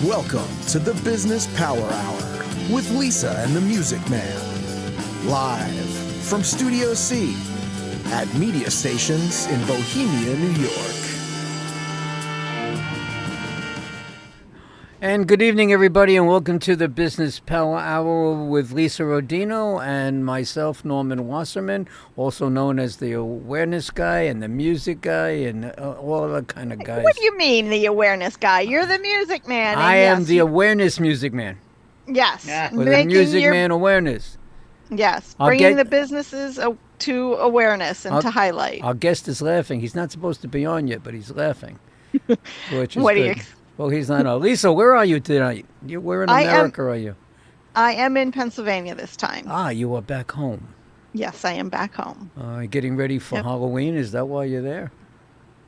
Welcome to the Business Power Hour with Lisa and the Music Man. Live from Studio C at media stations in Bohemia, New York. And good evening, everybody, and welcome to the Business Power Hour with Lisa Rodino and myself, Norman Wasserman, also known as the awareness guy and the music guy and all other kind of guys. What do you mean, the awareness guy? You're the music man. I am the awareness music man. Yes. With the music man awareness. Yes. Bringing the businesses to awareness and to highlight. Our guest is laughing. He's not supposed to be on yet, but he's laughing. Which is what do good. you... Well, he's not on. Lisa, where are you tonight? Where in America are you? I am in Pennsylvania this time. Ah, you are back home. Yes, I am back home. Getting ready for Halloween? Is that why you're there?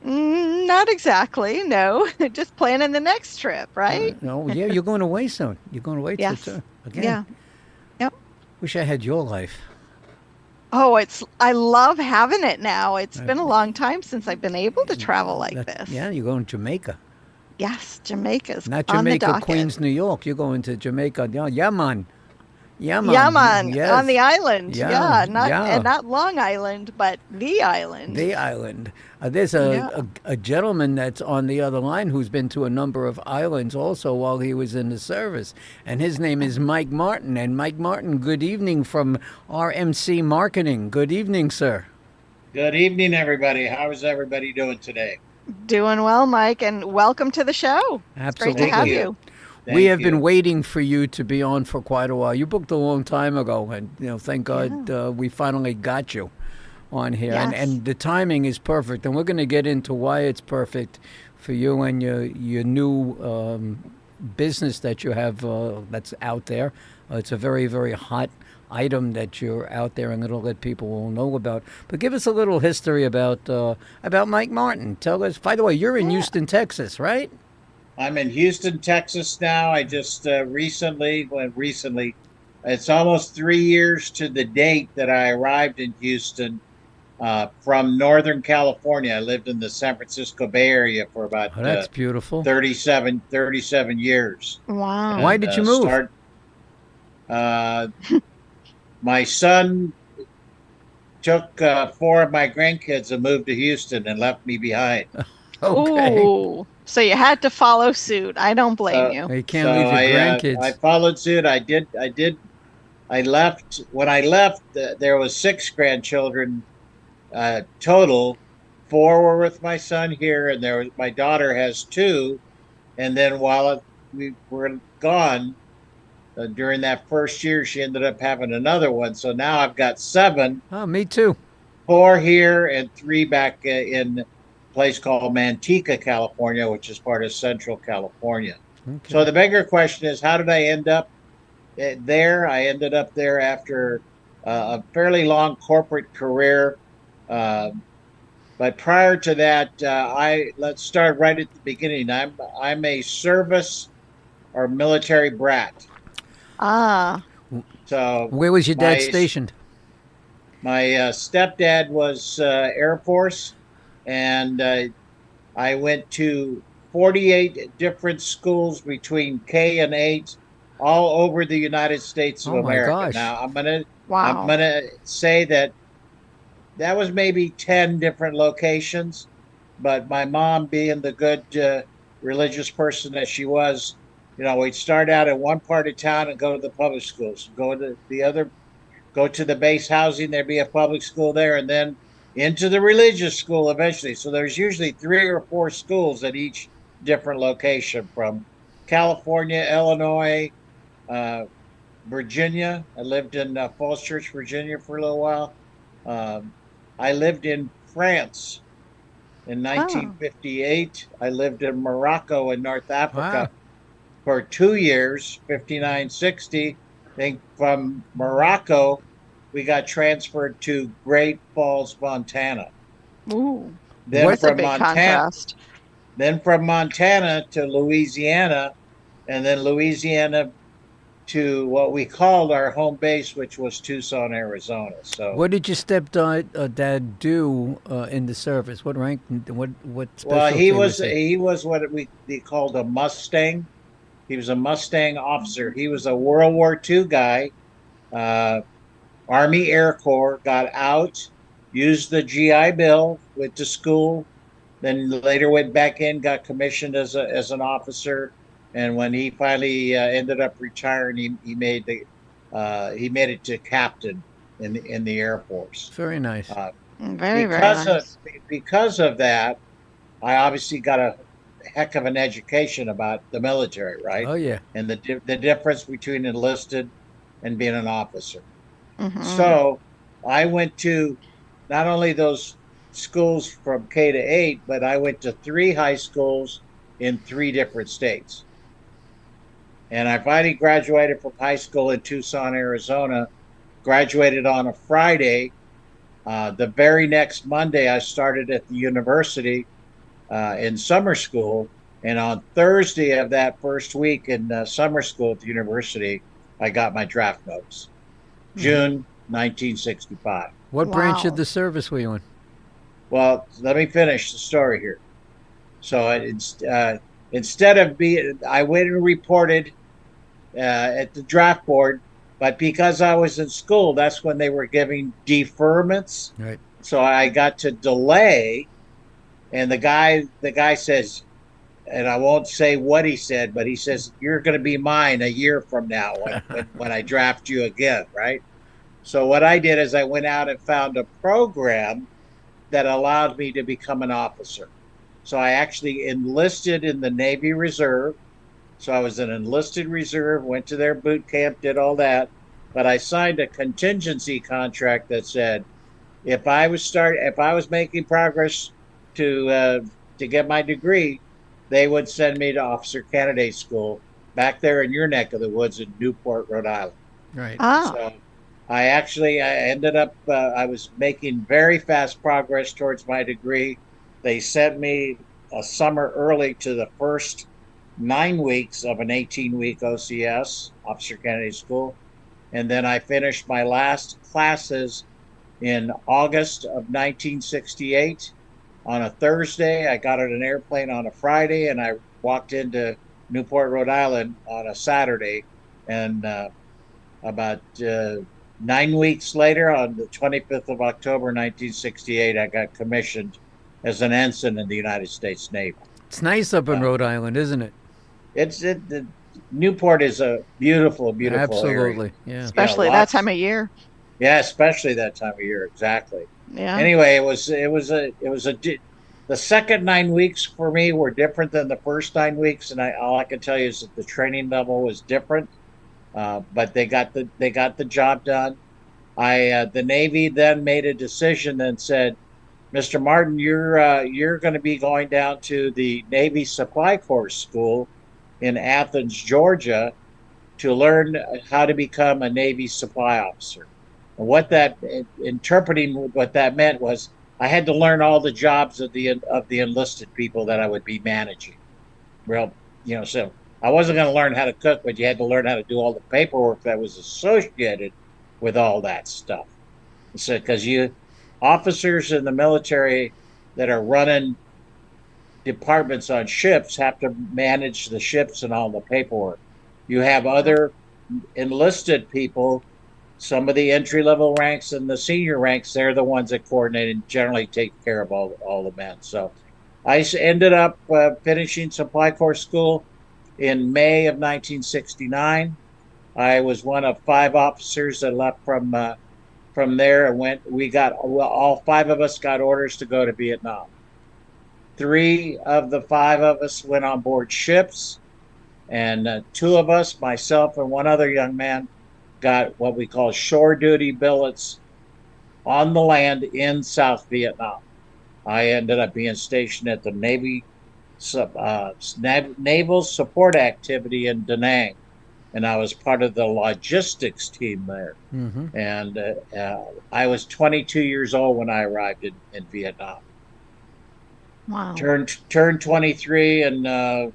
Not exactly, no. Just planning the next trip, right? No, yeah, you're going away soon. You're going away again. Yeah. Yep. Wish I had your life. Oh, I love having it now. It's been a long time since I've been able to travel like this. Yeah, you're going to Jamaica. Yes, Jamaica's not on the Jamaica, docket. Queens, New York. You're going to Jamaica. Yaman. Yes. On the island. Yeah. Not Long Island, but the island. The island. There's a gentleman that's on the other line who's been to a number of islands also while he was in the service, and his name is Mike Martin. And Mike Martin, good evening from RMC Marketing. Good evening, sir. Good evening, everybody. How is everybody doing today? Doing well, Mike, and welcome to the show. Absolutely. It's great to have you. We have been waiting for you to be on for quite a while. You booked a long time ago, and thank God we finally got you on here. Yes. And the timing is perfect, and we're going to get into why it's perfect for you and your new business that you have that's out there. It's a very, very hot item that you're out there and it'll let people all know about. But give us a little history about Mike Martin. Tell us, by the way, you're in Houston, Texas, right? I'm in Houston, Texas now. I just recently, it's almost 3 years to the date that I arrived in Houston from Northern California. I lived in the San Francisco Bay Area for about that's beautiful. 37 years. Wow. And, why did you move? My son took 4 of my grandkids and moved to Houston and left me behind. Okay. Ooh, so you had to follow suit. I don't blame you. You can't leave your grandkids. I followed suit. I left. When I left, there was 6 grandchildren total. 4 were with my son here, and my daughter has 2. And then while we were gone, during that first year, she ended up having another one. So now I've got 7. Oh, me too. 4 here and 3 back in a place called Manteca, California, which is part of Central California. Okay. So the bigger question is, how did I end up there? I ended up there after a fairly long corporate career. But prior to that, let's start right at the beginning. I'm a service or military brat. Ah. So where was your dad stationed? My stepdad was Air Force, and I went to 48 different schools between K and 8, all over the United States of America. My gosh. Now I'm gonna say that was maybe 10 different locations, but my mom, being the good religious person that she was, we'd start out in one part of town and go to the public schools, go to the base housing, there'd be a public school there, and then into the religious school eventually. So there's usually 3 or 4 schools at each different location, from California, Illinois, Virginia. I lived in Falls Church, Virginia for a little while. I lived in France in 1958. I lived in Morocco in North Africa for 2 years, 59, 60. Then from Morocco, we got transferred to Great Falls, Montana. Ooh, that's a big contrast. Then from Montana to Louisiana, and then Louisiana to what we called our home base, which was Tucson, Arizona. So, what did your stepdad do in the service? What rank? What specialty? Well, he was what they called a Mustang. He was a Mustang officer. He was a World War II guy. Army Air Corps, got out, used the GI Bill, went to school, then later went back in, got commissioned as an officer, and when he finally ended up retiring, he made it to captain in the Air Force. Very nice. Very nice. Because of that, I obviously got a heck of an education about the military, right? Oh yeah. And the difference between enlisted and being an officer. Mm-hmm. So I went to not only those schools from K to 8, but I went to 3 high schools in 3 different states. And I finally graduated from high school in Tucson, Arizona, graduated on a Friday. The very next Monday, I started at the university in summer school. And on Thursday of that first week in summer school at the university, I got my draft notes. June 1965. What branch of the service were you in? Well, let me finish the story here. So instead of I went and reported at the draft board, but because I was in school, that's when they were giving deferments. Right. So I got to delay, and the guy says, and I won't say what he said, but he says, "You're going to be mine a year from now when I draft you again," right? So what I did is I went out and found a program that allowed me to become an officer. So I actually enlisted in the Navy Reserve. So I was an enlisted reserve, went to their boot camp, did all that. But I signed a contingency contract that said, if I was making progress to get my degree, they would send me to officer candidate school back there in your neck of the woods in Newport, Rhode Island. Right. Oh. So I ended up, I was making very fast progress towards my degree. They sent me a summer early to the first 9 weeks of an 18-week OCS, officer candidate school. And then I finished my last classes in August of 1968 on a Thursday. I got on an airplane on a Friday, and I walked into Newport, Rhode Island on a Saturday. And about 9 weeks later, on the 25th of October, 1968, I got commissioned as an ensign in the United States Navy. It's nice up in Rhode Island, isn't it? Newport is a beautiful, beautiful Absolutely, area. yeah. Especially that time of year. Yeah, especially that time of year, exactly. Yeah. Anyway, the second 9 weeks for me were different than the first 9 weeks, and all I can tell you is that the training level was different. But they got the job done. The Navy then made a decision and said, "Mr. Martin, you're going to be going down to the Navy Supply Corps School in Athens, Georgia, to learn how to become a Navy supply officer." And interpreting what that meant was I had to learn all the jobs of the enlisted people that I would be managing. Well, so I wasn't going to learn how to cook, but you had to learn how to do all the paperwork that was associated with all that stuff. So, because officers in the military that are running departments on ships have to manage the ships and all the paperwork. You have other enlisted people, some of the entry-level ranks and the senior ranks, they're the ones that coordinate and generally take care of all the men. So I ended up finishing Supply Corps School in May of 1969. I was one of 5 officers that left from there and all 5 of us got orders to go to Vietnam. 3 of the 5 of us went on board ships, and 2 of us, myself and one other young man, got what we call shore duty billets on the land in South Vietnam. I ended up being stationed at the Naval Support Activity in Da Nang, and I was part of the logistics team there. Mm-hmm. And I was 22 years old when I arrived in Vietnam. Wow. Turned 23, and the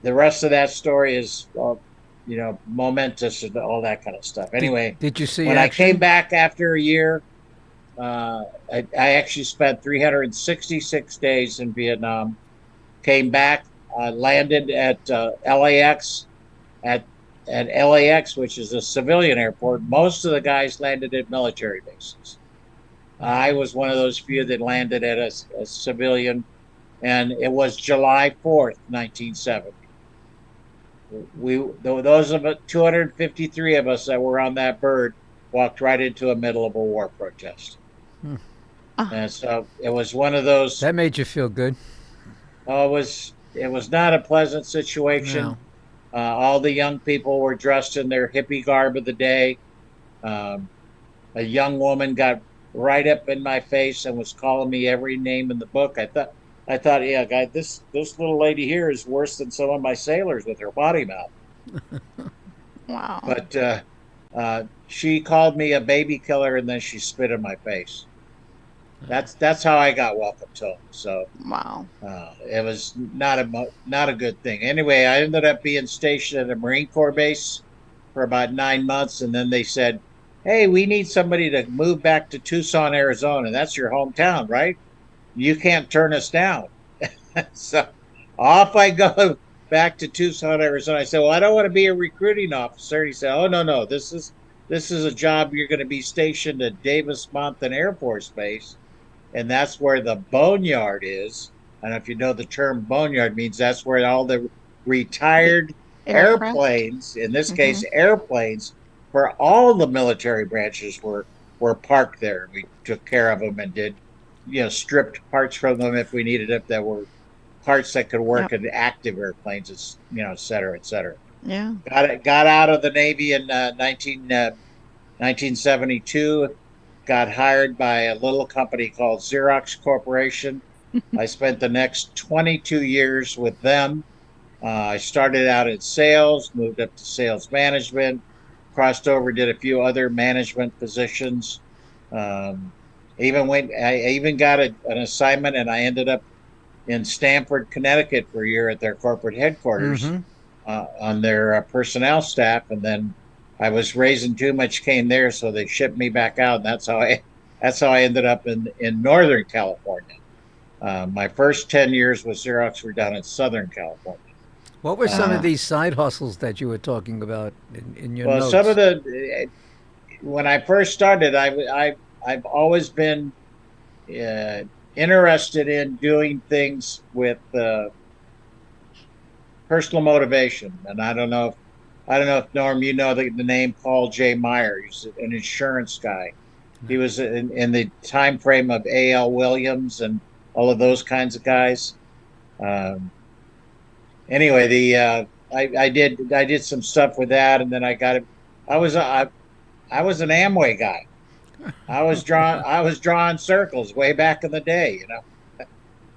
rest of that story is momentous and all that kind of stuff. Anyway, did you see when action? I came back after a year? I actually spent 366 days in Vietnam. Came back landed at LAX, at LAX, which is a civilian airport. Most of the guys landed at military bases. I was one of those few that landed at a civilian, and it was July 4th, 1970. Those of 253 of us that were on that bird walked right into the middle of a war protest. And so it was one of those. That made you feel good. Oh, it was not a pleasant situation. No. All the young people were dressed in their hippie garb of the day. A young woman got right up in my face and was calling me every name in the book. I thought, yeah, guy, this little lady here is worse than some of my sailors with her potty mouth. Wow. But she called me a baby killer, and then she spit in my face. That's how I got welcomed home. So Wow. it was not a good thing. Anyway, I ended up being stationed at a Marine Corps base for about 9 months, and then they said, "Hey, we need somebody to move back to Tucson, Arizona. That's your hometown, right? You can't turn us down." So off I go back to Tucson, Arizona. I said, "Well, I don't want to be a recruiting officer." He said, "Oh, no, this is a job. You're going to be stationed at Davis-Monthan Air Force Base, and that's where the boneyard is." And if you know the term boneyard means that's where all the retired airplanes, in this case airplanes, for all the military branches were parked there. We took care of them and did, stripped parts from them if we needed it that were parts that could work in active airplanes, et cetera, et cetera. Yeah. Got out of the Navy in 1972. Got hired by a little company called Xerox Corporation. I spent the next 22 years with them. I started out in sales, moved up to sales management, crossed over, did a few other management positions. I even got an assignment, and I ended up in Stamford, Connecticut for a year at their corporate headquarters on their personnel staff. And then I was raising too much cane there, so they shipped me back out. And that's how I ended up in Northern California. My first 10 years with Xerox were down in Southern California. What were some of these side hustles that you were talking about in your notes? Some of when I first started, I've always been interested in doing things with personal motivation. And I don't know if Norm, you know the name Paul J. Meyer. He's an insurance guy. He was in the time frame of A.L. Williams and all of those kinds of guys. Anyway, I did some stuff with that, and then I was an Amway guy. I was drawing circles way back in the day,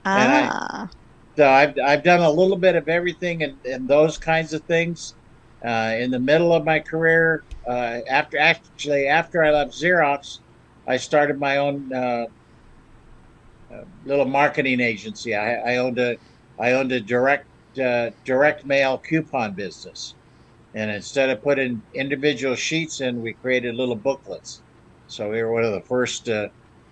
And so I've done a little bit of everything and those kinds of things. In the middle of my career, after I left Xerox, I started my own little marketing agency. I owned a direct mail coupon business, and instead of putting individual sheets in, we created little booklets. So we were one of the first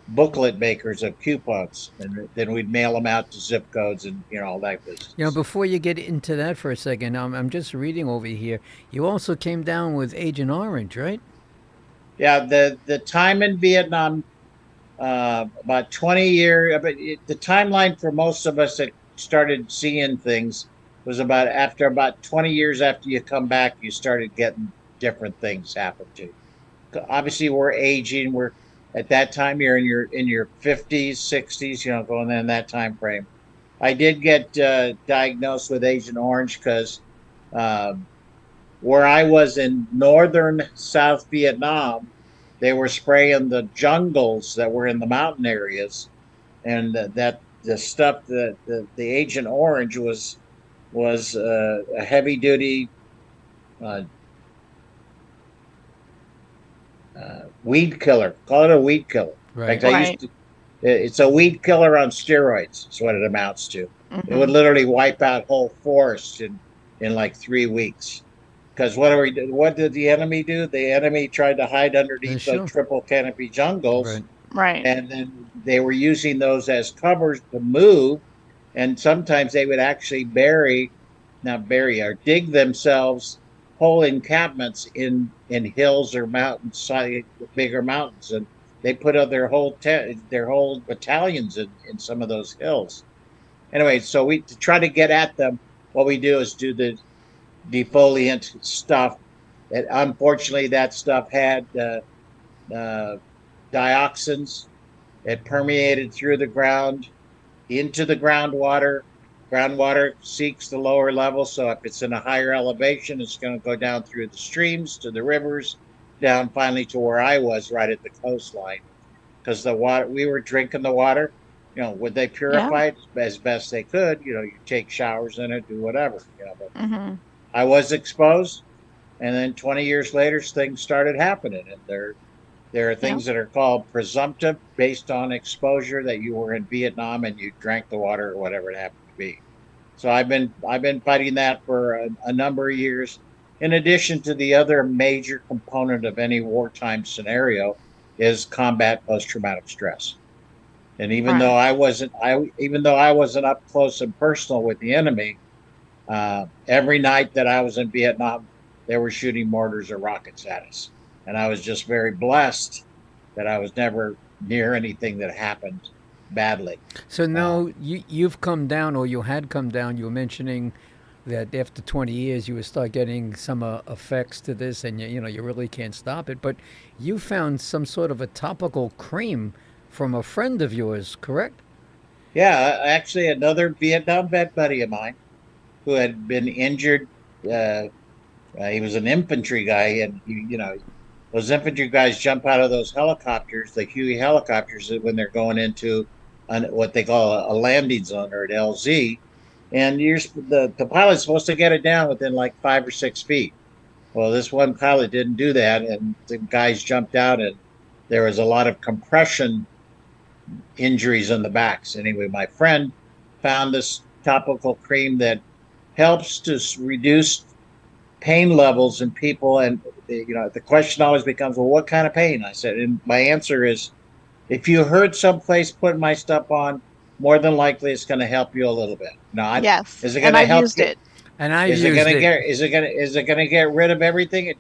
booklet makers of coupons, and then we'd mail them out to zip codes and all that business. Before you get into that for a second, I'm just reading over here. You also came down with Agent Orange, right? Yeah, the time in Vietnam, about 20 years. But the timeline for most of us that started seeing things was about 20 years after you come back, you started getting different things happen to you. Obviously, we're aging. We're at that time you're in your 50s, 60s, going in that time frame. I did get diagnosed with Agent Orange because where I was in northern South Vietnam, they were spraying the jungles that were in the mountain areas, and that the stuff that the Agent Orange was a heavy duty weed killer. Call it a weed killer. Right. In fact, it's a weed killer on steroids. Is what it amounts to. It would literally wipe out whole forests in like 3 weeks. Because what did the enemy do? The enemy tried to hide underneath the triple canopy jungles. Right. And then they were using those as covers to move. And sometimes they would actually not bury, or dig themselves whole encampments in hills or mountains, bigger mountains, and they put up their whole battalions in some of those hills. Anyway, so we to try to get at them. What we do is do the defoliant stuff. And unfortunately, that stuff had dioxins. It permeated through the ground into the groundwater. Groundwater seeks the lower level, so if it's in a higher elevation, it's going to go down through the streams to the rivers, down finally to where I was, right at the coastline. Because the water, we were drinking the water. Would they purify it as best they could? You take showers in it, do whatever. But I was exposed, and then 20 years later, things started happening, and there are things that are called presumptive, based on exposure, that you were in Vietnam and you drank the water or whatever it happened to be. So I've been fighting that for a number of years. In addition to the other major component of any wartime scenario is combat post-traumatic stress. And even though I wasn't up close and personal with the enemy, every night that I was in Vietnam, they were shooting mortars or rockets at us. And I was just very blessed that I was never near anything that happened badly. So now you've come down, or you had come down. You were mentioning that after 20 years you would start getting some effects to this, and you really can't stop it. But you found some sort of a topical cream from a friend of yours, correct? Yeah, actually another Vietnam vet buddy of mine who had been injured. He was an infantry guy, and those infantry guys jump out of those helicopters, the Huey helicopters, when they're going into what they call a landing zone, or an LZ. And the pilot's supposed to get it down within like 5 or 6 feet. Well, this one pilot didn't do that, and the guys jumped out, and there was a lot of compression injuries on the backs. Anyway, my friend found this topical cream that helps to reduce pain levels in people. And the question always becomes, well, what kind of pain? I said, and my answer is, if you hurt someplace putting my stuff on, more than likely it's going to help you a little bit. Not yes. Is it going to help used you? It. And I used it. Is it going to get rid of everything?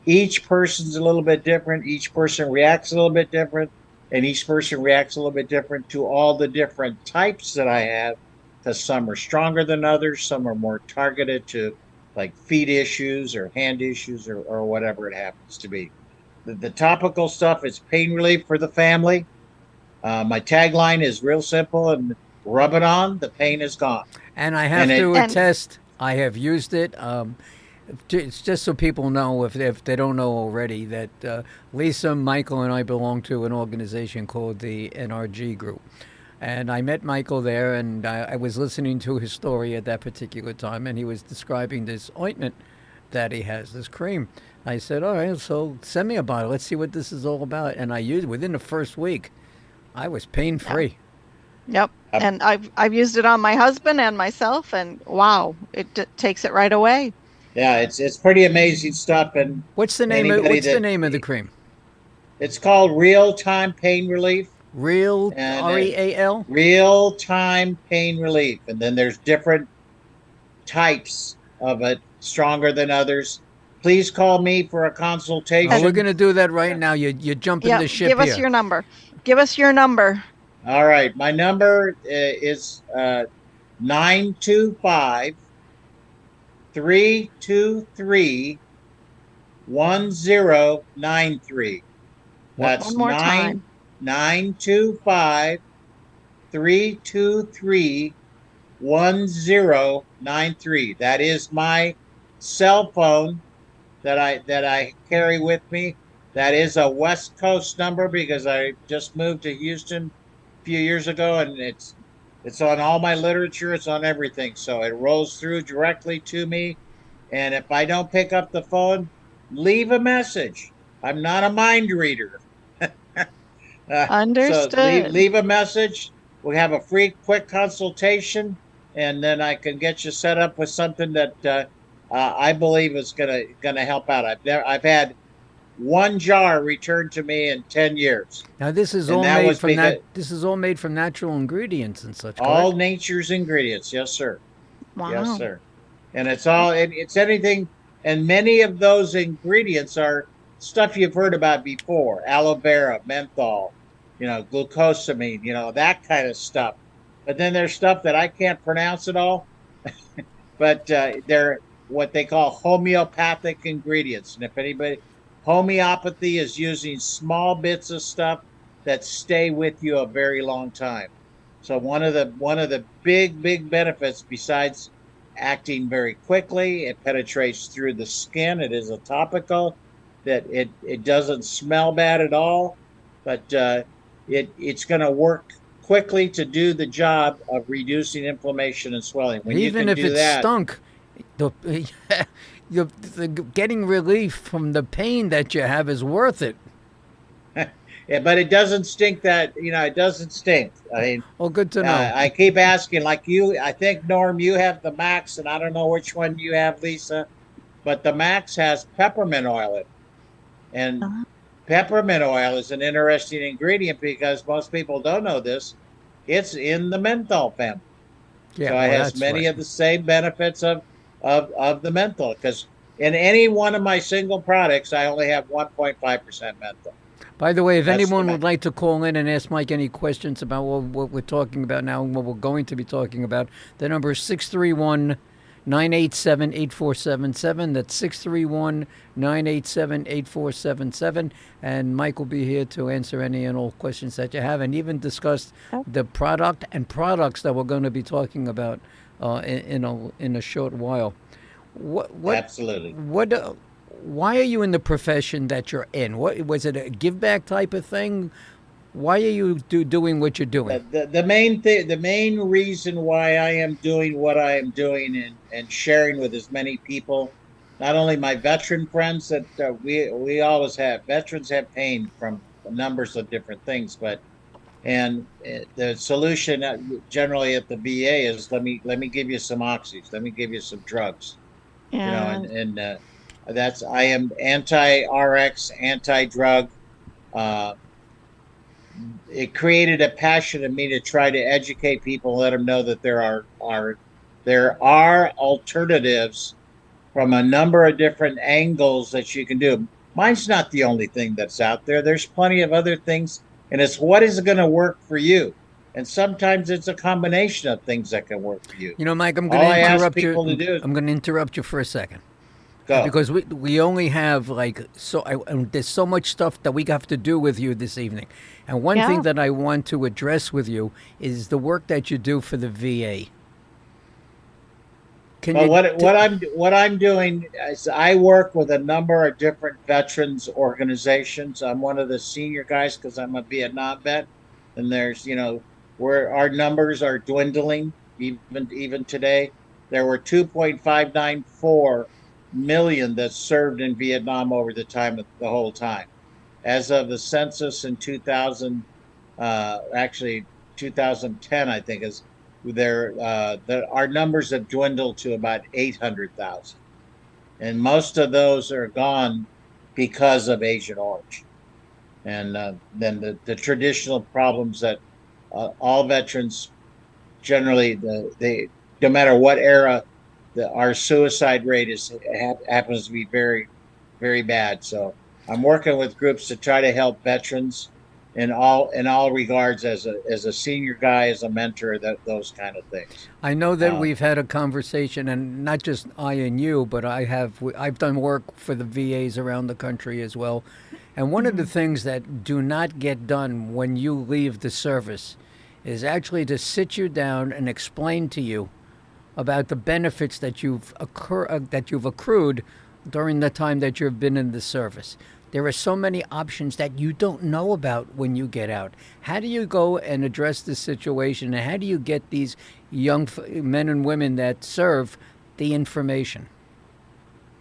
Each person's a little bit different. Each person reacts a little bit different, and each person reacts a little bit different to all the different types that I have. Because some are stronger than others, some are more targeted to like feet issues or hand issues or whatever it happens to be. The topical stuff is pain relief for the family. My tagline is real simple, and rub it on, the pain is gone. And I have to attest, I have used it. It's just so people know, if they don't know already, that Lisa, Michael, and I belong to an organization called the NRG Group. And I met Michael there, and I was listening to his story at that particular time, and he was describing this ointment that he has, this cream. I said, all right, so send me a bottle. Let's see what this is all about. And I used it. Within the first week, I was pain-free. Yep. And I've used it on my husband and myself, and wow, it takes it right away. Yeah, it's pretty amazing stuff. And what's the name of the cream? It's called Real Time Pain Relief. Real, REAL? Real Time Pain Relief. And then there's different types of it, stronger than others. Please call me for a consultation. Oh, we're going to do that right now. You're jumping the ship here. Give us your number. Give us your number. All right. My number is 925 323 1093. That's one more time. 925 323 1093. That is my cell phone that I carry with me. That is a West Coast number because I just moved to Houston a few years ago, and it's on all my literature. It's on everything, so it rolls through directly to me. And if I don't pick up the phone, leave a message. I'm not a mind reader. Understood. So leave a message. We have a free, quick consultation, and then I can get you set up with something that I believe is gonna help out. I've had one jar returned to me in 10 years. Now this is And all that made was from because This is all made from natural ingredients and such. all Correct? nature's ingredients. Yes, sir. Yes, Wow. sir. And it's anything, and many of those ingredients are stuff you've heard about before: aloe vera, menthol, glucosamine, that kind of stuff. But then there's stuff that I can't pronounce at all, but they're what they call homeopathic ingredients. And if anybody, homeopathy is using small bits of stuff that stay with you a very long time. So one of the big benefits, besides acting very quickly, it penetrates through the skin. It is a topical that it doesn't smell bad at all, but it's going to work quickly to do the job of reducing inflammation and swelling. When Even you if can do it that, stunk, the, getting relief from the pain that you have is worth it. yeah, but it doesn't stink. It doesn't stink. I mean, Oh, good to know. I keep asking, like you. I think Norm, you have the Max, and I don't know which one you have, Lisa, but the Max has peppermint oil in it. And peppermint oil is an interesting ingredient because most people don't know this. It's in the menthol family. Yeah, So well, it has that's many right. of the same benefits of the menthol. Because in any one of my single products, I only have 1.5% menthol. By the way, if That's the anyone max. would like to call in and ask Mike any questions about what we're talking about now and what we're going to be talking about, the number is 631-987-8477. That's 631-987-8477. And Mike will be here to answer any and all questions that you have and even discuss the product and products that we're going to be talking about in a short while. What Absolutely. why are you in the profession that you're in? What was it, a give back type of thing? Why are you doing what you're doing? The main thing, the main reason why I am doing what I am doing and sharing with as many people, not only my veteran friends that we always have. Veterans have pain from numbers of different things, and the solution generally at the VA is let me give you some oxys, let me give you some drugs, Yeah. and I am anti-RX, anti-drug. It created a passion in me to try to educate people, let them know that there are alternatives from a number of different angles that you can do. Mine's not the only thing that's out there. There's plenty of other things, and it's what is going to work for you. And sometimes it's a combination of things that can work for you. Mike, I'm All going I to ask interrupt you. people to do is I'm going to interrupt you for a second. go. Because we only have and there's so much stuff that we have to do with you this evening. And one Yeah. thing that I want to address with you is the work that you do for the VA. Can Well, you what I'm doing is I work with a number of different veterans organizations. I'm one of the senior guys because I'm a Vietnam vet, and there's where our numbers are dwindling even today. There were 2.594 million that served in Vietnam over the whole time. As of the census in 2000, actually 2010, I think is our numbers have dwindled to about 800,000, and most of those are gone because of Agent Orange, and then the traditional problems that all veterans generally they no matter what era, our suicide rate happens to be very, very bad. So I'm working with groups to try to help veterans in all regards, as a senior guy, as a mentor, those kind of things. I know that we've had a conversation, and not just I and you, but I've done work for the VAs around the country as well. And one of the things that do not get done when you leave the service is actually to sit you down and explain to you about the benefits that you've accrued during the time that you've been in the service. There are so many options that you don't know about when you get out. How do you go and address this situation, and how do you get these young men and women that serve the information?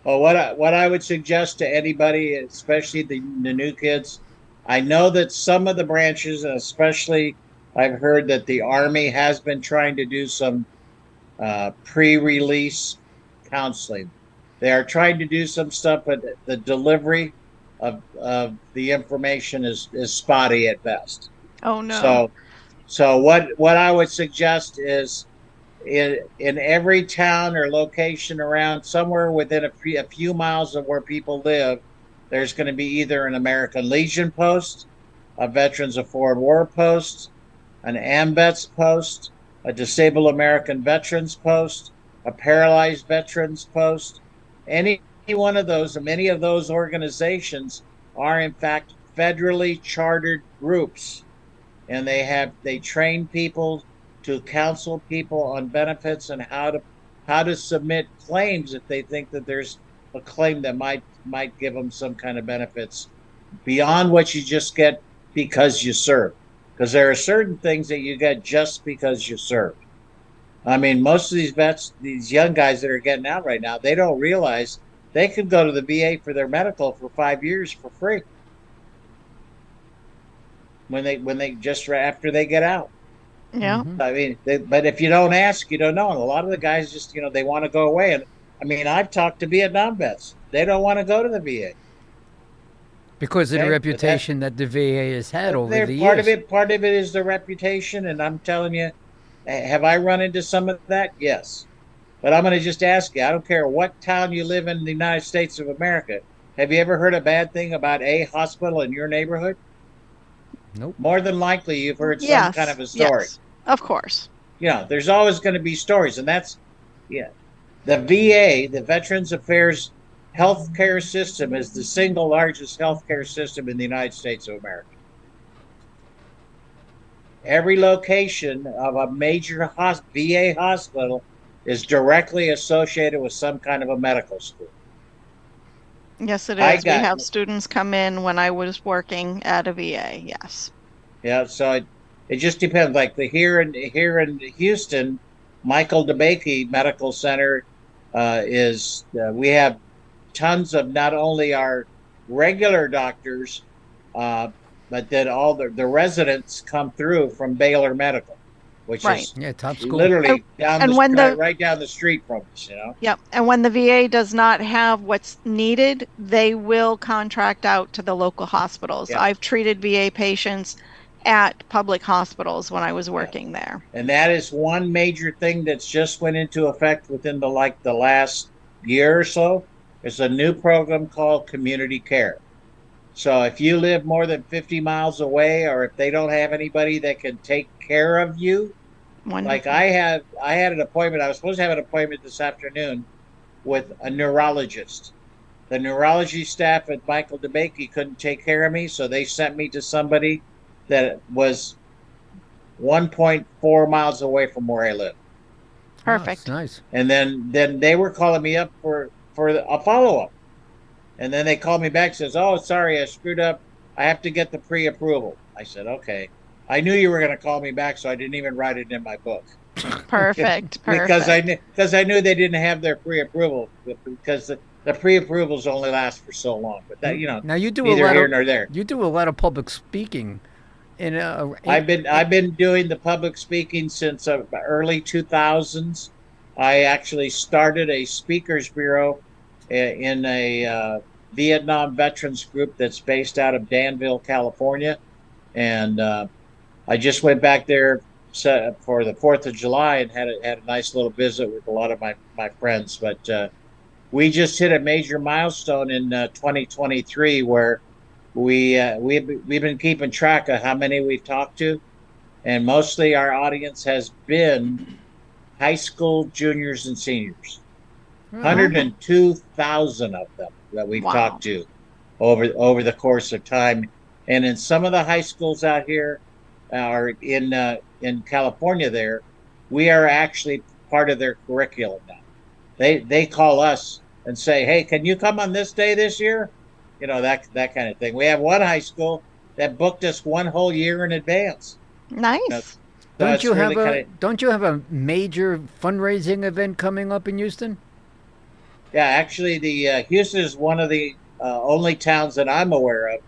Well, what I would suggest to anybody, especially the new kids, I know that some of the branches, and especially I've heard that the Army has been trying to do some pre-release counseling. They are trying to do some stuff, but the delivery of the information is spotty at best. Oh no. So what I would suggest is in every town or location around somewhere within a few miles of where people live, there's going to be either an American Legion post, a Veterans of Foreign War post, an AMVETS post, a Disabled American Veterans post, a Paralyzed Veterans post. Any one of those, and many of those organizations are in fact federally chartered groups, and they train people to counsel people on benefits and how to submit claims if they think that there's a claim that might give them some kind of benefits beyond what you just get because you serve. Because there are certain things that you get just because you serve. I mean, most of these vets, these young guys that are getting out right now, they don't realize they could go to the VA for their medical for 5 years for free when they just after they get out. Yeah. I mean, but if you don't ask, you don't know. And a lot of the guys just, they want to go away. And I mean, I've talked to Vietnam vets. They don't want to go to the VA. Because of the reputation that the VA has had over the years. Part of it is the reputation. And I'm telling you, have I run into some of that? Yes. But I'm going to just ask you, I don't care what town you live in the United States of America. Have you ever heard a bad thing about a hospital in your neighborhood? Nope. More than likely, you've heard some kind of a story. Yes, of course. There's always going to be stories. And that's, the VA, the Veterans Affairs healthcare system, is the single largest healthcare system in the United States of America. Every location of a major VA hospital is directly associated with some kind of a medical school. Yes, it is. We have students come in when I was working at a VA. Yes. Yeah, so it just depends. Like here in Houston, Michael DeBakey Medical Center is we have tons of not only our regular doctors, but then all the residents come through from Baylor Medical, which is top school. Literally right down the street from us. Yep. And when the VA does not have what's needed, they will contract out to the local hospitals. Yep. I've treated VA patients at public hospitals when I was working there. And that is one major thing that's just went into effect within the last year or so. There's a new program called Community Care. So if you live more than 50 miles away, or if they don't have anybody that can take care of you, like I had an appointment. I was supposed to have an appointment this afternoon with a neurologist. The neurology staff at Michael DeBakey couldn't take care of me, so they sent me to somebody that was 1.4 miles away from where I live. Perfect. Oh, nice. And then they were calling me up for a follow-up. And then they called me back and says, "Oh, sorry, I screwed up. I have to get the pre-approval." I said, "Okay." I knew you were going to call me back, so I didn't even write it in my book. Perfect. Because I knew they didn't have their pre-approval, because the pre-approvals only last for so long. But that now you do neither here nor there. You do a lot of public speaking. I've been doing the public speaking since early 2000s. I actually started a speakers bureau in a Vietnam veterans group that's based out of Danville, California, and I just went back there for the 4th of July and had a nice little visit with a lot of my friends. But we just hit a major milestone in 2023 where we've been keeping track of how many we've talked to, and mostly our audience has been high school juniors and seniors. 102,000 of them that we've talked to over the course of time. And in some of the high schools out here, or in California there, we are actually part of their curriculum now. They call us and say, "Hey, can you come on this day this year?" That kind of thing. We have one high school that booked us one whole year in advance. Nice. Don't you have a major fundraising event coming up in Houston? Yeah, actually, the Houston is one of the only towns that I'm aware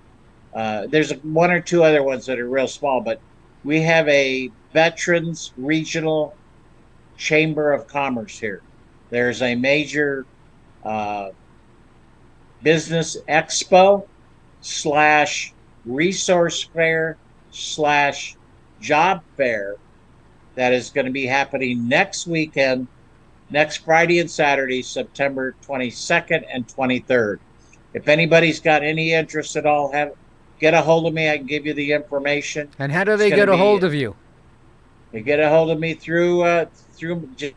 of. There's one or two other ones that are real small, but we have a Veterans Regional Chamber of Commerce here. There's a major business expo resource fair slash job fair that is going to be happening next weekend, next Friday and Saturday, September 22nd and 23rd. If anybody's got any interest at all, get a hold of me. I can give you the information. And how do they get a hold of you? You get a hold of me through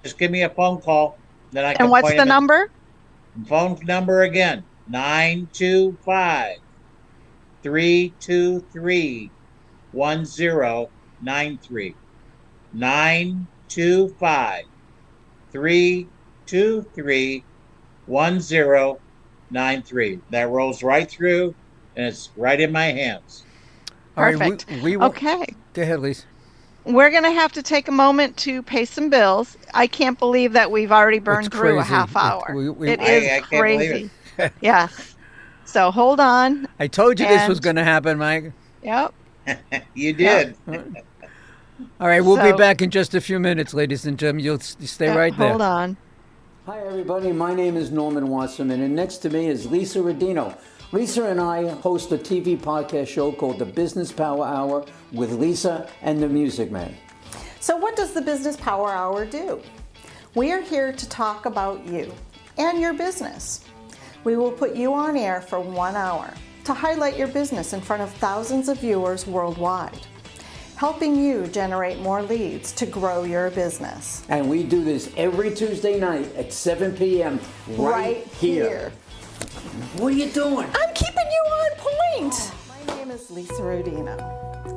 just give me a phone call. Then I can. And what's the number? Phone number again, 925-323-1093. 925-323-1093. That rolls right through, and it's right in my hands. Perfect. All right, okay. Go ahead, Lisa. We're going to have to take a moment to pay some bills. I can't believe that we've already burned through a half hour. It is crazy. Yes. So hold on. I told you this was going to happen, Mike. Yep. You did. Yep. All right, we'll be back in just a few minutes, ladies and gentlemen. You'll stay right there. Hold on. Hi, everybody. My name is Norman Wasserman, and next to me is Lisa Rodino. Lisa and I host a TV podcast show called The Business Power Hour with Lisa and the Music Man. So what does the Business Power Hour do? We are here to talk about you and your business. We will put you on air for 1 hour to highlight your business in front of thousands of viewers worldwide, helping you generate more leads to grow your business. And we do this every Tuesday night at 7 p.m. right here. What are you doing? I'm keeping you on point. My name is Lisa Rodino.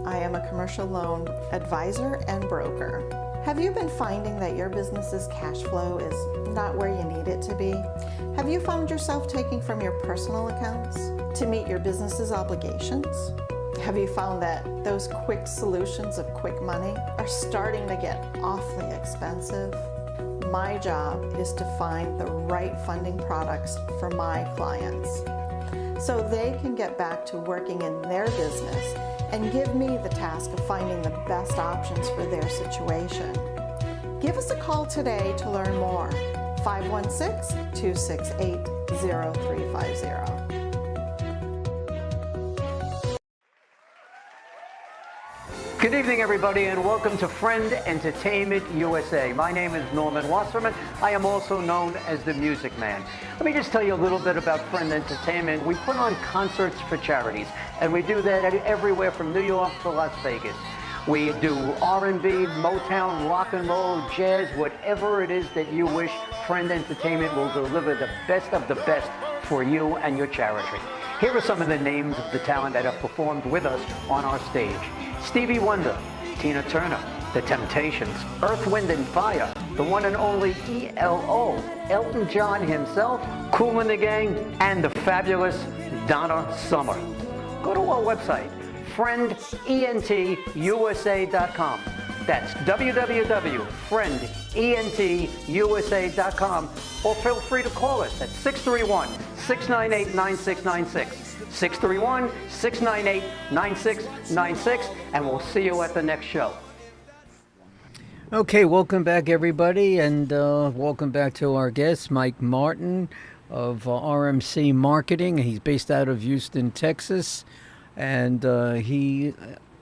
I am a commercial loan advisor and broker. Have you been finding that your business's cash flow is not where you need it to be? Have you found yourself taking from your personal accounts to meet your business's obligations? Have you found that those quick solutions of quick money are starting to get awfully expensive? My job is to find the right funding products for my clients so they can get back to working in their business and give me the task of finding the best options for their situation. Give us a call today to learn more. 516-268-0350. Good evening, everybody, and welcome to Friend Entertainment USA. My name is Norman Wasserman. I am also known as the Music Man. Let me just tell you a little bit about Friend Entertainment. We put on concerts for charities, and we do that everywhere from New York to Las Vegas. We do R&B, Motown, rock and roll, jazz, whatever it is that you wish. Friend Entertainment will deliver the best of the best for you and your charity. Here are some of the names of the talent that have performed with us on our stage. Stevie Wonder, Tina Turner, The Temptations, Earth, Wind and Fire, the one and only ELO, Elton John himself, Kool and the Gang, and the fabulous Donna Summer. Go to our website, friendentusa.com. That's www.friendentusa.com, or feel free to call us at 631-698-9696. 631-698-9696, and we'll see you at the next show. Okay, welcome back, everybody, and welcome back to our guest, Mike Martin of RMC Marketing. He's based out of Houston, Texas, and he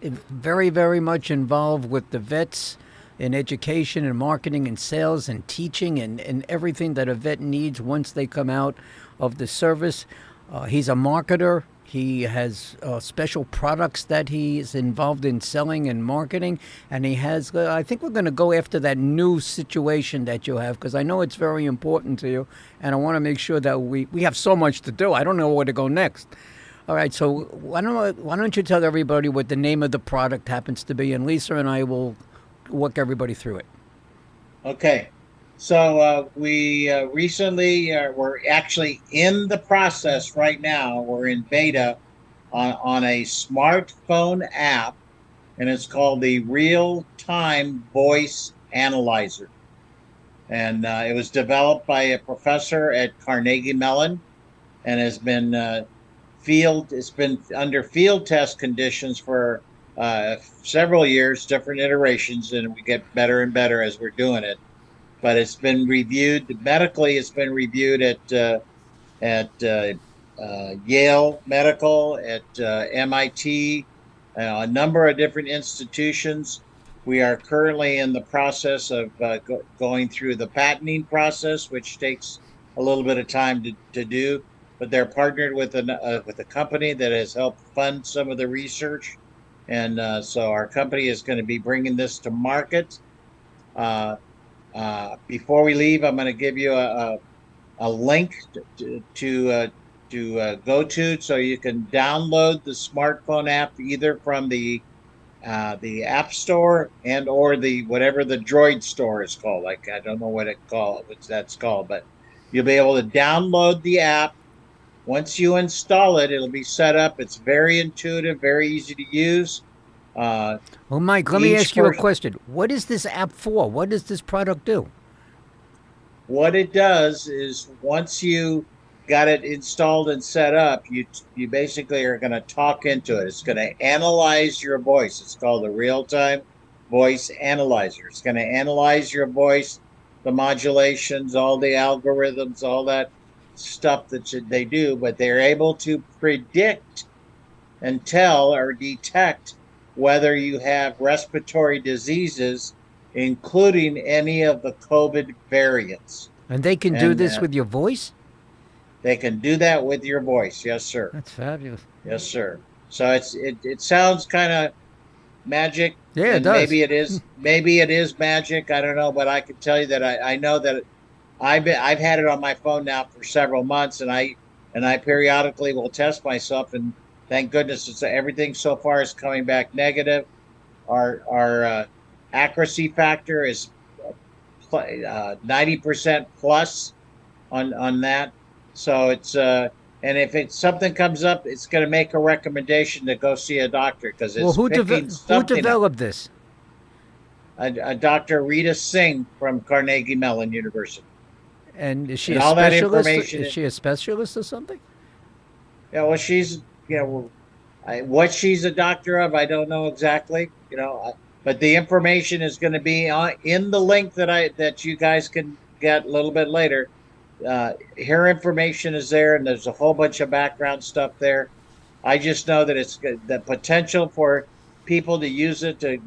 is very, very much involved with the vets in education and marketing and sales and teaching and everything that a vet needs once they come out of the service. He's a marketer. He has special products that he's involved in selling and marketing. And he has, I think we're going to go after that new situation that you have, because I know it's very important to you. And I want to make sure that we have so much to do. I don't know where to go next. All right, so why don't you tell everybody what the name of the product happens to be, and Lisa and I will walk everybody through it. Okay. So we recently, we're actually in the process right now. We're in beta on a smartphone app, and it's called the Real-Time Voice Analyzer. And it was developed by a professor at Carnegie Mellon, and has been it's been under field test conditions for several years, different iterations, and we get better and better as we're doing it. But it's been reviewed medically. It's been reviewed at Yale Medical, at MIT, a number of different institutions. We are currently in the process of going through the patenting process, which takes a little bit of time to do. But they're partnered with a company that has helped fund some of the research, and so our company is going to be bringing this to market. Before we leave, I'm going to give you a link to go to, so you can download the smartphone app either from the App Store and or the whatever the Droid Store is called. Like, I don't know what that's called, but you'll be able to download the app. Once you install it, it'll be set up. It's very intuitive, very easy to use. Well, Mike, let me ask you a question. What is this app for? What does this product do? What it does is, once you got it installed and set up, you basically are going to talk into it. It's going to analyze your voice. It's called the real-time voice analyzer. It's going to analyze your voice, the modulations, all the algorithms, all that stuff that they do, but they're able to predict and tell or detect whether you have respiratory diseases, including any of the COVID variants. And they can do this with your voice? They can do that with your voice. Yes, sir. That's fabulous. Yes, sir. So it sounds kind of magic. Yeah, it does. Maybe it is magic. I don't know, but I can tell you that I know that I've had it on my phone now for several months, and I periodically will test myself, and thank goodness everything so far is coming back negative. Our accuracy factor is 90% plus on that. So it's and if something comes up, it's going to make a recommendation to go see a doctor, because it's who developed this? A Dr. Rita Singh from Carnegie Mellon University. And is she a specialist? Is she a specialist or something? Yeah, well, she's what she's a doctor of, I don't know exactly. But the information is going to be in the link that you guys can get a little bit later. Her information is there, and there's a whole bunch of background stuff there. I just know that it's the potential for people to use it to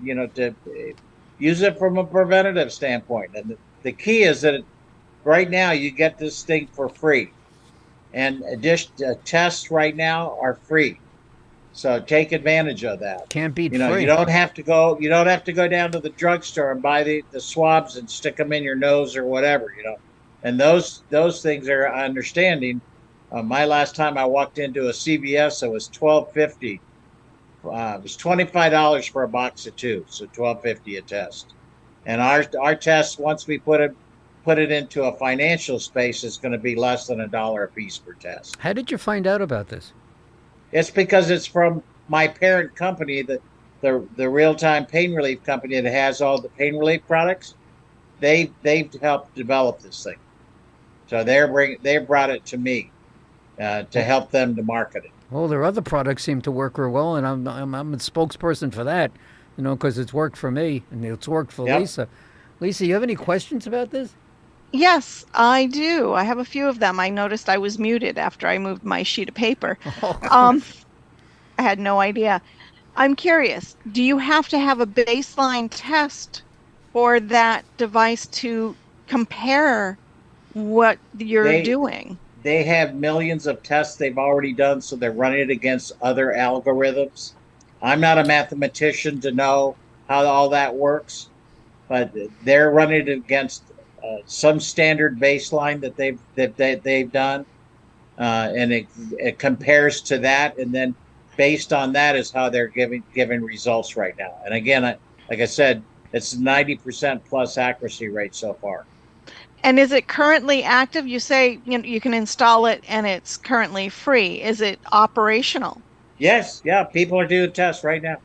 use it from a preventative standpoint. And the key is that right now you get this thing for free, and tests right now are free. So take advantage of that. Can't beat free. You don't have to go down to the drugstore and buy the swabs and stick them in your nose or whatever. And those things are understanding. My last time I walked into a CVS, it was $12.50. It was $25 for a box of two, so $12.50 a test. And our test, once we put it into a financial space, is going to be less than $1 a piece per test. How did you find out about this? It's because it's from my parent company, the real-time pain relief company that has all the pain relief products. They've helped develop this thing, so they brought it to me to help them to market it. Well, their other products seem to work real well, and I'm a spokesperson for that, because it's worked for me and it's worked for Lisa. Lisa, you have any questions about this? Yes, I do. I have a few of them. I noticed I was muted after I moved my sheet of paper. I had no idea. I'm curious, do you have to have a baseline test for that device to compare what you're doing? They have millions of tests they've already done, so they're running it against other algorithms. I'm not a mathematician to know how all that works, but they're running it against some standard baseline that they've done, and it compares to that, and then based on that is how they're giving results right now. And again, like I said, it's 90% plus accuracy rate so far. And is it currently active? You say you can install it and it's currently free. Is it operational? Yes, yeah. People are doing tests right now.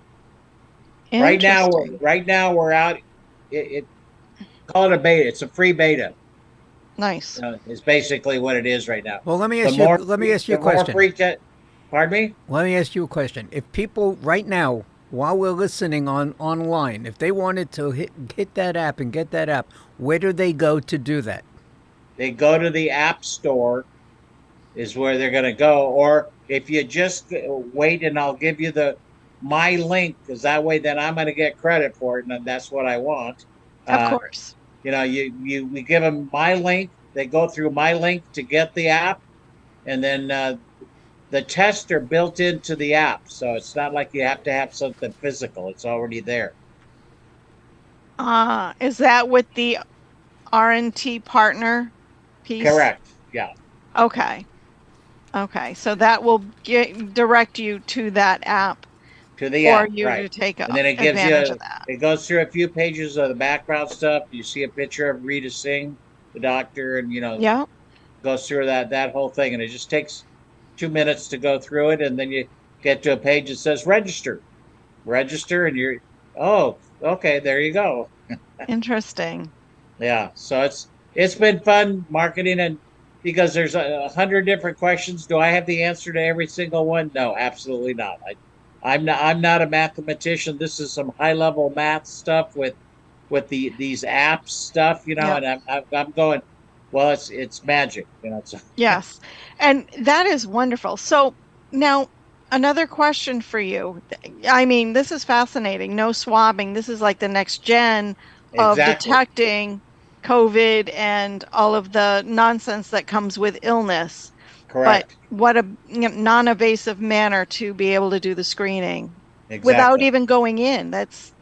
Right now we're out. Call it a beta. It's a free beta. Nice. It's basically what it is right now. Well, let me ask you a question. Pardon me? Let me ask you a question. If people right now, while we're listening online, if they wanted to hit that app and get that app, where do they go to do that? They go to the App Store is where they're going to go. Or if you just wait, and I'll give you my link, because that way then I'm going to get credit for it, and that's what I want. Of course. We give them my link. They go through my link to get the app, and then the tests are built into the app, so it's not like you have to have something physical. It's already there. Is that with the R&T partner piece? Correct. Yeah. Okay. So that will direct you to that app. To the app, for you right. to take and then it gives advantage you of that. It goes through a few pages of the background stuff. You see a picture of Rita Singh, the doctor, and Yeah. goes through that whole thing, and it just takes 2 minutes to go through it, and then you get to a page that says register, and you're, oh, okay, there you go. Interesting. Yeah, so it's been fun marketing, and because there's 100 different questions. Do I have the answer to every single one? No, absolutely not. I'm not a mathematician. This is some high level math stuff with these apps stuff, Yeah. and I'm going, well, it's magic, Yes. And that is wonderful. So now another question for you. I mean, this is fascinating. No swabbing. This is like the next gen of Exactly. detecting COVID and all of the nonsense that comes with illness. Correct. But what a non-invasive manner to be able to do the screening Exactly. without even going in. That's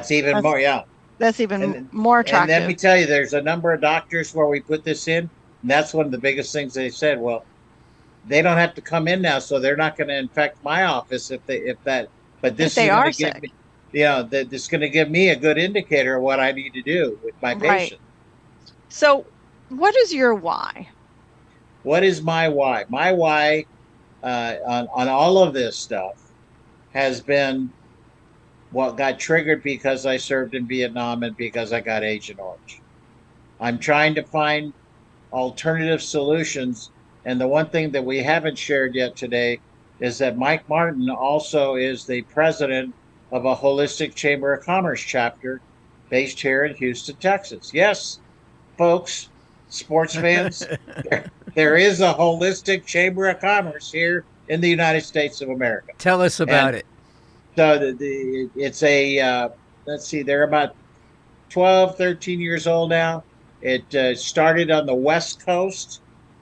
even more, yeah. That's even And- more And attractive. let me tell you, there's a number of doctors where we put this in, and that's one of the biggest things they said. Well, they don't have to come in now, so they're not going to infect my office if that. But this they is are going to give sick. me, this is going to give me a good indicator of what I need to do with my Right. patient. So, what is your why? What is my why? My why on all of this stuff has been what got triggered because I served in Vietnam and because I got Agent Orange. I'm trying to find alternative solutions. And the one thing that we haven't shared yet today is that Mike Martin also is the president of a Holistic Chamber of Commerce chapter based here in Houston, Texas. Yes, folks, sports fans, there is a Holistic Chamber of Commerce here in the United States of America. Tell us about it. So it's let's see, they're about 12, 13 years old now. It started on the West Coast.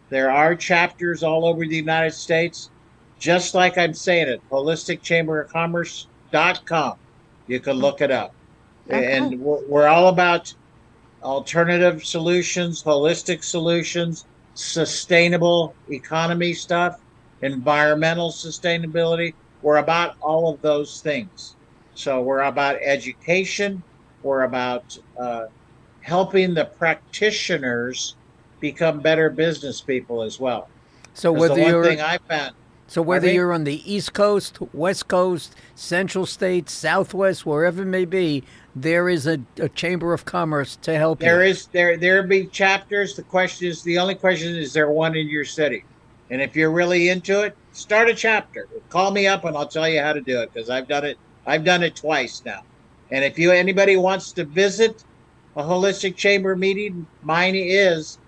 There are chapters all over the United States. Just like I'm saying it, holisticchamberofcommerce.com. You can look it up. Okay. And we're all about alternative solutions, holistic solutions, sustainable economy stuff, environmental sustainability. We're about all of those things. So we're about education. We're about helping the practitioners become better business people as well. So 'Cause whether the one you're thing I found, whether Pardon me? you're on the East Coast, West Coast, Central States, Southwest, wherever it may be, there is a Chamber of Commerce to help there you. is there be chapters. The only question is there one in your city? And if you're really into it, start a chapter. Call me up and I'll tell you how to do it, because I've done it twice now. And if anybody wants to visit a holistic chamber meeting, mine is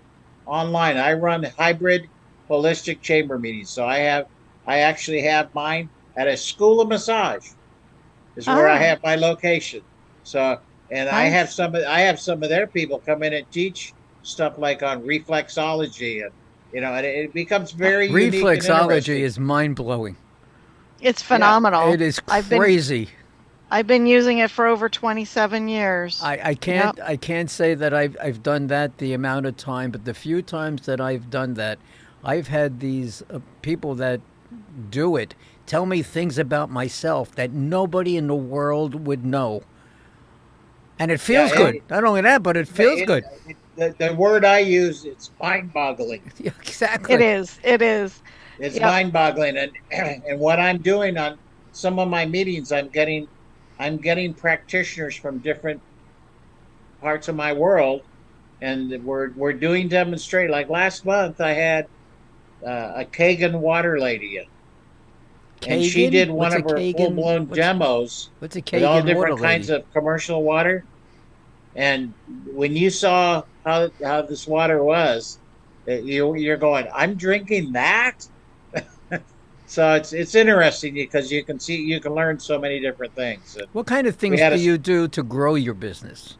online. I run hybrid holistic chamber meetings. So I actually have mine at a school of massage is where I have my location. So, and I have some of their people come in and teach stuff like on reflexology, and and it becomes very unique and Reflexology interesting. is mind blowing. It's phenomenal. It is I've crazy. I've been using it for over 27 years. I can't say that I've done that the amount of time, but the few times that I've done that, I've had these people that do it tell me things about myself that nobody in the world would know. And it feels good. Not only that, but it feels good. The word I use, it's mind-boggling. Exactly. It is. It's Yep. mind-boggling, and what I'm doing on some of my meetings, I'm getting practitioners from different parts of my world, and we're doing demonstrate. Like last month, I had a Kagan water lady in, and she Kagan? did one What's of a her Kagan? full-blown What's- demos What's a with all Kagan different water kinds lady? of commercial water. And when you saw how this water was, You're going, I'm drinking that. So it's interesting because you can learn so many different things. And What kind of we things had do a, you do to grow your business?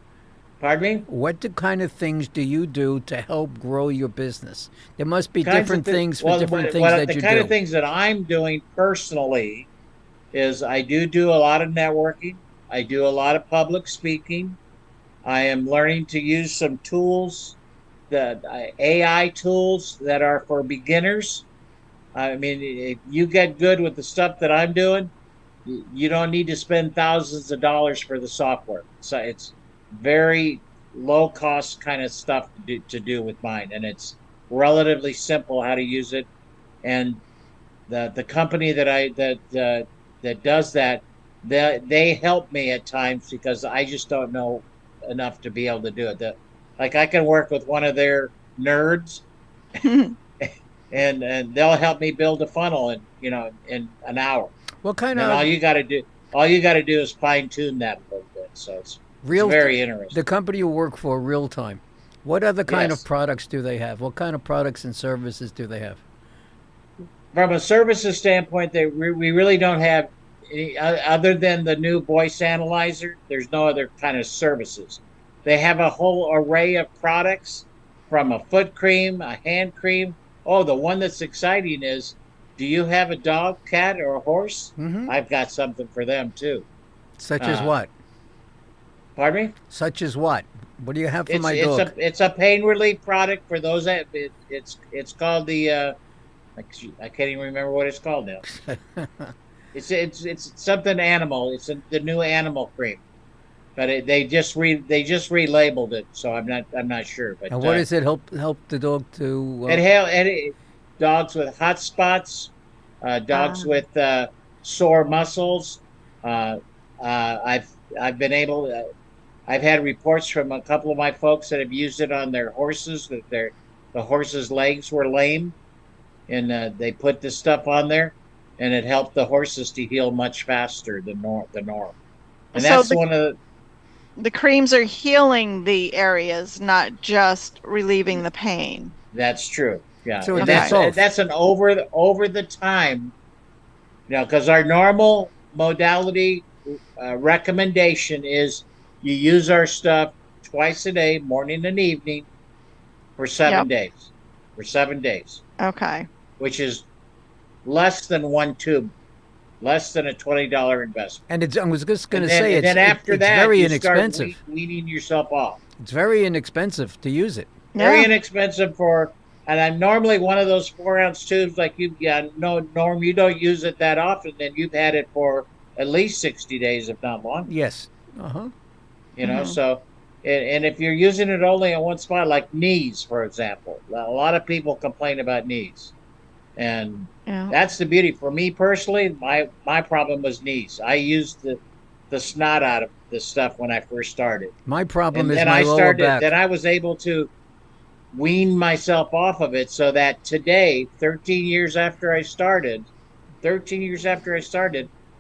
pardon me. Kind of things do you do to help grow your business? There must be Kinds of different things for well, different things what that the you kind do. of things that I'm doing personally is I do a lot of networking. I do a lot of public speaking. I am learning to use some tools that AI tools that are for beginners. I mean, if you get good with the stuff that I'm doing, you don't need to spend thousands of dollars for the software. So it's very low cost kind of stuff to do with mine, and it's relatively simple how to use it. And the company that does that, they help me at times because I just don't know enough to be able to do it. Like I can work with one of their nerds, and they'll help me build a funnel in an hour. What kind And then of all you got to do is fine tune that a little bit. So it's real very interesting. the company you work for, Real Time? What other kind Yes. of products do they have? What kind of products and services do they have? From a services standpoint, we really don't have any, other than the new voice analyzer. There's no other kind of services. They have a whole array of products, from a foot cream, a hand cream. Oh, the one that's exciting is, do you have a dog, cat, or a horse? Mm-hmm. I've got something for them too. Such as what? Pardon me? Such as what? What do you have for my It's dog? it's a pain relief product for those that it's called the I can't even remember what it's called now. It's something animal. It's the new animal cream, but they just relabeled it, so I'm not sure. But And what does it help the dog to? dogs with hot spots, dogs with sore muscles. I've been able. I've had reports from a couple of my folks that have used it on their horses, that the horses' legs were lame, and they put this stuff on there, and it helped the horses to heal much faster than the norm. And So that's one of the creams are healing the areas, not just relieving the pain. that's true. Yeah, So and it's both. that's an over the time, because our normal modality recommendation is you use our stuff twice a day, morning and evening, for 7 Yep. days. For 7 days, Okay. which is less than one tube, less than a $20 investment. And I was just going to And say, then after it's that, very you inexpensive. start weaning yourself off. It's very inexpensive to use it. Very Yeah. inexpensive and I'm normally one of those 4-ounce tubes like you. Yeah, no, Norm, you don't use it that often, and you've had it for at least 60 days, if not longer. Yes. Uh-huh. So, and if you're using it only on one spot, like knees, for example, a lot of people complain about knees, and Yeah. that's the beauty. For me personally, my problem was knees. I used the snot out of the stuff when I first started. My problem And is then my lower back. then I was able to wean myself off of it, so that today, 13 years after I started,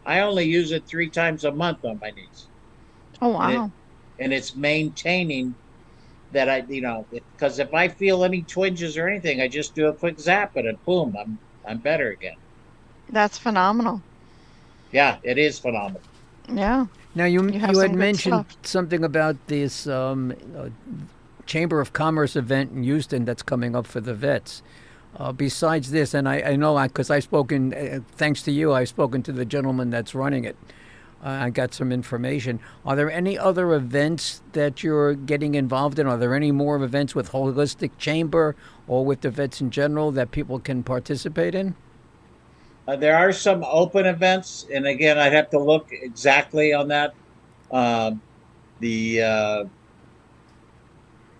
I only use it 3 times a month on my knees. Oh wow. And it's maintaining that because if I feel any twinges or anything, I just do a quick zap and boom, I'm better again. That's phenomenal. Yeah, it is phenomenal. Yeah. Now you You have had some good mentioned stuff. something about this Chamber of Commerce event in Houston that's coming up for the vets. Besides this, and I know because I've spoken, thanks to you, I've spoken to the gentleman that's running it. I got some information. Are there any other events that you're getting involved in? Are there any more events with Holistic Chamber or with the vets in general that people can participate in? There are some open events, and again, I'd have to look exactly on that.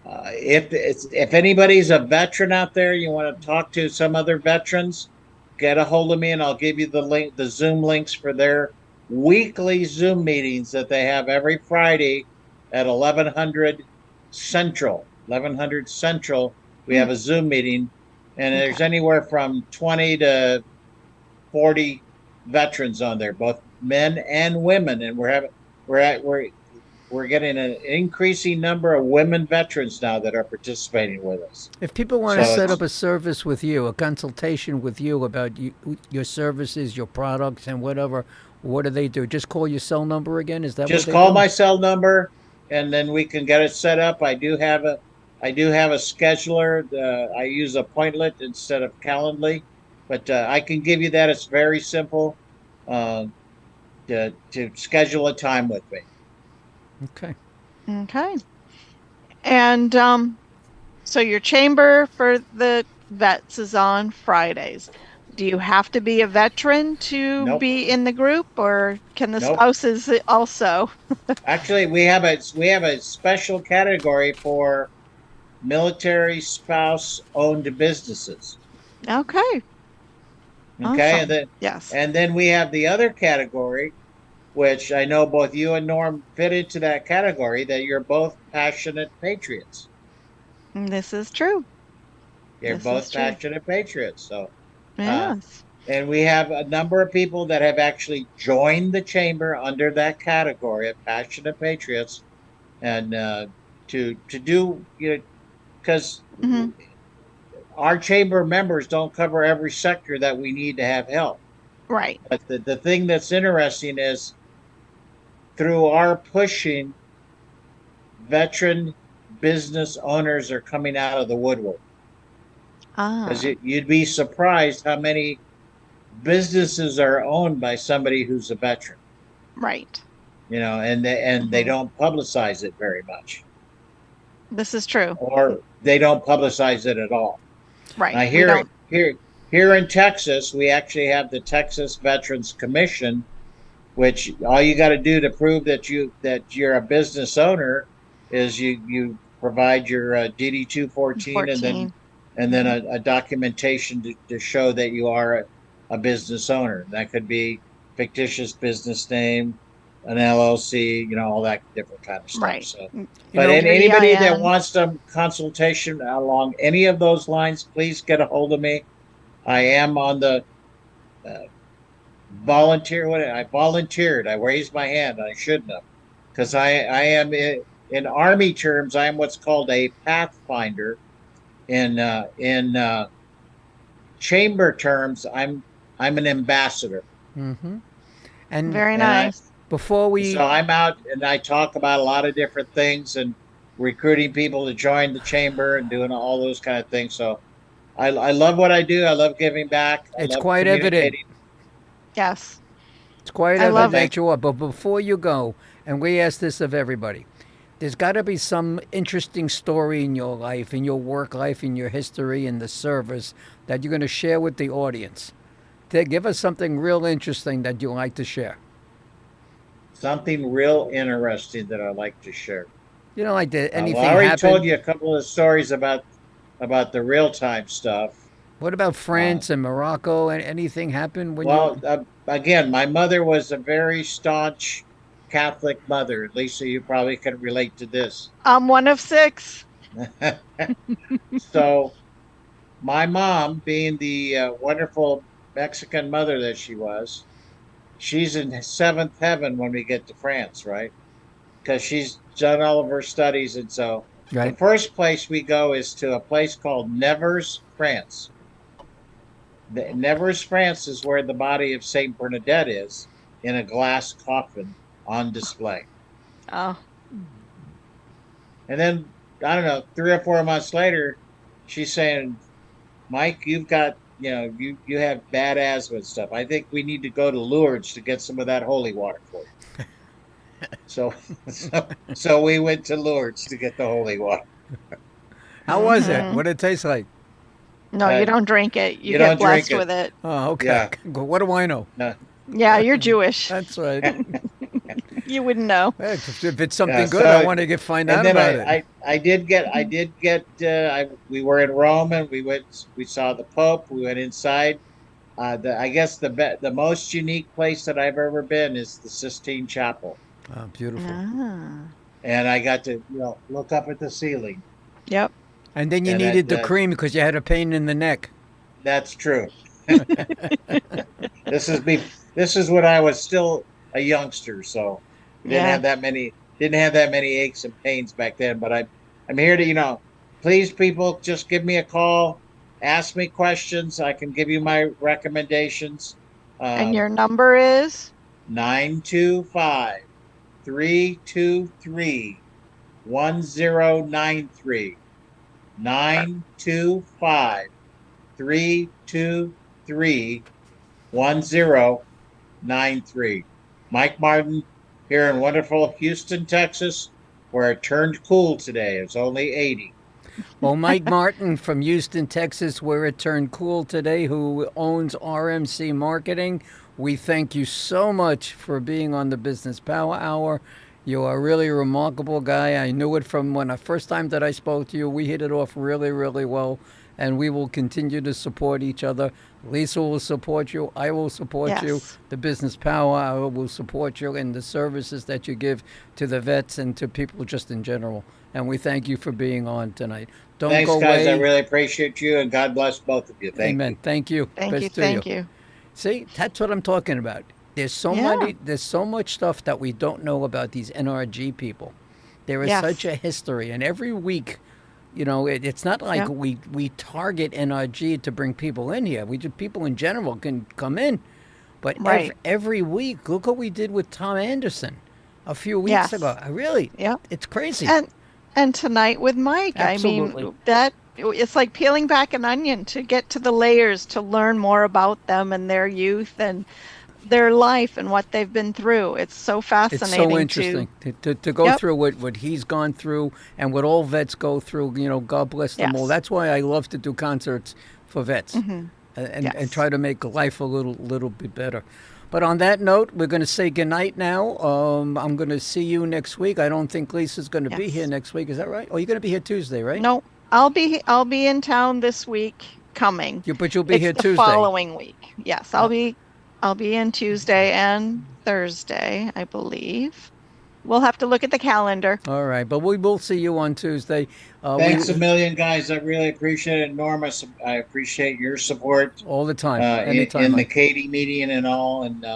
If anybody's a veteran out there, you want to talk to some other veterans, get a hold of me, and I'll give you the Zoom links for their weekly Zoom meetings that they have every Friday at 1100 Central. 1100 Central, we have a Zoom meeting, and there's anywhere from 20 to 40 veterans on there, both men and women, and we're we're getting an increasing number of women veterans now that are participating with us. If people want to So set it's- up a service with you, a consultation with you about your services, your products, and whatever, what do they do? Just call your cell number again? Is that Just what they call do? my cell number, and then we can get it set up. I do have a scheduler. I use Appointlet instead of Calendly, but I can give you that. It's very simple uh, to schedule a time with me. Okay. Okay. And so your chamber for the vets is on Fridays. Do you have to be a veteran to Nope. be in the group, or can the Nope. spouses also? Actually, we have a special category for military spouse owned businesses. Okay. Okay, Awesome. Yes. and then we have the other category, which I know both you and Norm fit into that category, that you're both passionate patriots. This is true. You're This both is true. passionate patriots. So, Yes. and we have a number of people that have actually joined the chamber under that category of passionate patriots, and to do, because Mhm. our chamber members don't cover every sector that we need to have help. Right. But the thing that's interesting is through our pushing, veteran business owners are coming out of the woodwork. Ah. Because you'd be surprised how many businesses are owned by somebody who's a veteran, Right. and they don't publicize it very much, This is true. or they don't publicize it at all. Right. Now We here don't- here in Texas, we actually have the Texas Veterans Commission, which all you got to do to prove that you're a business owner is you provide your DD 214 and then a documentation to show that you are a business owner. That could be fictitious business name, an LLC, all that different kind of stuff. Right. So, You but know, anybody that EIN. wants some consultation along any of those lines, please get a hold of me. I am on the volunteer. I volunteered. I raised my hand. I shouldn't have, because I am in Army terms. I am what's called a pathfinder. In chamber terms, I'm an ambassador. Mm-hmm. And Very and I- nice. before we, So I'm out and I talk about a lot of different things and recruiting people to join the chamber and doing all those kind of things. So I love what I do. I love giving back. I It's love quite evident. communicating. Yes. it's quite I love evident it. that you are. But before you go, and we ask this of everybody, there's got to be some interesting story in your life, in your work life, in your history, in the service that you're going to share with the audience. Give us something real interesting that you like to share. Something real interesting that I like to share. You know, like anything Well, I already happened. told you a couple of stories about the real time stuff. What about France and Morocco? And anything happened when Well, you? again, my mother was a very staunch Catholic mother. Lisa, you probably can relate to this. I'm one of 6. So, my mom, being the wonderful Mexican mother that she was, she's in seventh heaven when we get to France, right? Because she's done all of her studies, and so the Right. first place we go is to a place called Nevers, France. Nevers, France is where the body of Saint Bernadette is in a glass coffin on display. Oh. And then, I don't know, 3 or 4 months later, she's saying, Mike, you've got, you have bad asthma and stuff. I think we need to go to Lourdes to get some of that holy water for you. So we went to Lourdes to get the holy water. How was it? What did it taste like? No, you don't drink it. You you get don't drink blessed it. with it. Oh, okay. Yeah. What do I know? Yeah, you're Jewish. That's right. You wouldn't know. Hey, if it's something Yeah, good, so I want to find out And then about it. I did get, we were in Rome and we saw the Pope. We went inside. I guess the most unique place that I've ever been is the Sistine Chapel. Oh, beautiful. Ah. And I got to, look up at the ceiling. Yep. And then you And needed the that- cream because you had a pain in the neck. That's true. This is when I was still a youngster, so we didn't Yeah. have that many didn't have that many aches and pains back then. But I'm here to, please, people, just give me a call, ask me questions. I can give you my recommendations. And your number is? 925-323-1093. 925-323-1093. Mike Martin here in wonderful Houston, Texas, where it turned cool today. It's only 80. Well, Mike Martin from Houston, Texas, where it turned cool today, who owns RMC Marketing. We thank you so much for being on the Business Power Hour. You are really a remarkable guy. I knew it from when the first time that I spoke to you. We hit it off really, really well, and we will continue to support each other. Lisa will support you. I will support you. The Business Power Hour will support you in the services that you give to the vets and to people just in general. And we thank you for being on tonight. Thanks, go guys. away. I really appreciate you, and God bless both of you. Amen. Thank you. Thank you. See, that's what I'm talking about. There's so much stuff that we don't know about these NRG people. There is such a history, and every week, it's not like we target NRG to bring people in here. People in general can come in, but every week, look what we did with Tom Anderson a few weeks ago. It's crazy. And tonight with Mike. Absolutely. I mean, it's like peeling back an onion to get to the layers, to learn more about them and their youth and their life and what they've been through. It's so fascinating. It's so interesting to go through what he's gone through and what all vets go through. God bless them all. That's why I love to do concerts for vets and try to make life a little bit better. But on that note, we're going to say goodnight now. I'm going to see you next week. I don't think Lisa's going to be here next week. Is that right? Oh, you're going to be here Tuesday, right? No, I'll be in town this week coming. But you'll be here Tuesday. The following week. Yes, I'll be in Tuesday and Thursday, I believe. We'll have to look at the calendar. All right, but we will see you on Tuesday. Thanks a million, guys. I really appreciate it. Norma, I appreciate your support. All the time. Anytime. In the Katie meeting and all, and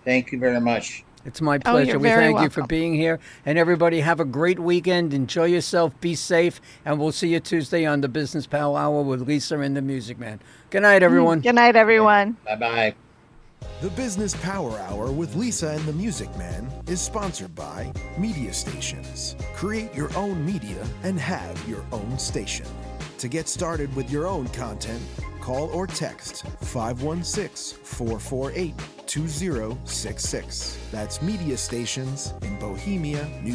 thank you very much. It's my pleasure. We thank you for being here. And everybody have a great weekend. Enjoy yourself. Be safe. And we'll see you Tuesday on the Business Power Hour with Lisa and the Music Man. Good night, everyone. Good night, everyone. Bye-bye. The Business Power Hour with Lisa and the Music Man is sponsored by Media Stations. Create your own media and have your own station. To get started with your own content, call or text 516-448-2066. That's Media Stations in Bohemia, New